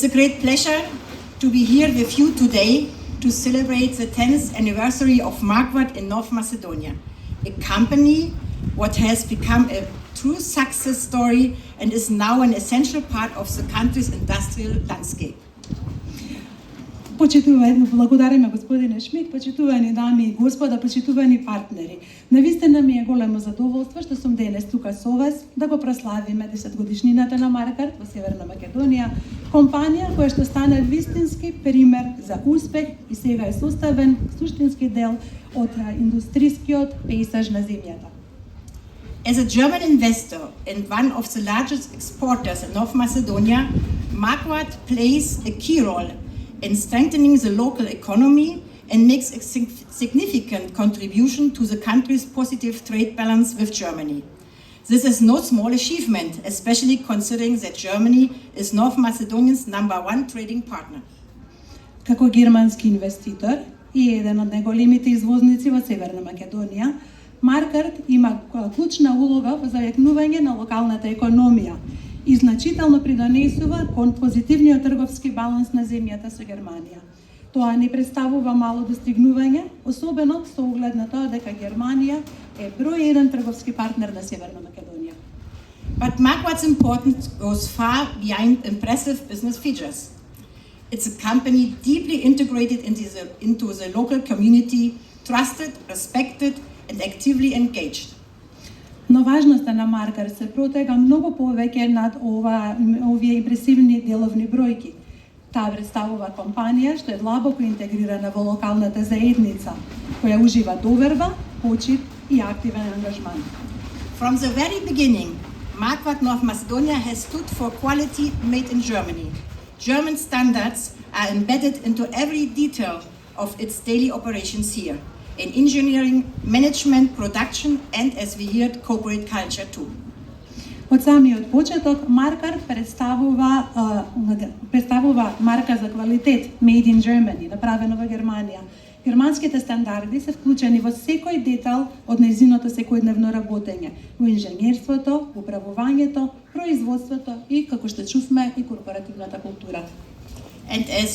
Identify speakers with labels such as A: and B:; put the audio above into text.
A: It's a great pleasure to be here with you today to celebrate the 10th anniversary of Marquardt in North Macedonia, a company what has become a true success story and is now an essential part of the country's industrial landscape.
B: Благодариме господине Шмид, почитувани дами и господа, почитувани партнери. Навистина ми е големо задоволство што сум денес тука со вас да го прославиме 10-годишнината на Маркарт во Северна Македонија, компанија која што стана вистински пример за успех и сега е составен суштински дел од индустрискиот пејзаж на земјата.
A: As a German investor and one of the largest exporters in North Macedonia, Marquardt plays a key role in strengthening the local economy and makes a significant contribution to the country's positive trade balance with Germany. This is no small achievement, especially considering that Germany is North Macedonia's #1 trading partner.
B: Како германски инвеститор и еден од најголемите извозници во Северна Македонија, Маркарт има клучна улога во завекнување на локалната економија и значително придонесува кон позитивниот трговски баланс на земјата со Германија. Тоа не представува мало достигнување, особено со оглед на тоа дека Германија е број 1 трговски партнер на Северна Македонија.
A: But Marquardt's importance goes far beyond impressive business features. It's a company deeply integrated into the local community, trusted, respected, and actively engaged.
B: Но важноста на Маркарт се протега многу повеќе над овие импресивни деловни бројки. Таа представува компанија што е длабоко интегрирана во локалната заедница, која ужива доверба, почит и активен ангажман.
A: From the very beginning, Marquardt North Macedonia has stood for quality made in Germany. German standards are embedded into every detail of its daily operations here, in engineering, management, production, and as we heard, corporate culture too.
B: Од самиот почеток, Маркарт представува марка за квалитет Made in Germany, направено во Германија. Германските стандарди се вклучени во секој детал од нејзиното секојдневно работење, во инженерството, управувањето, производството и, како што чувме, и корпоративната култура.
A: And as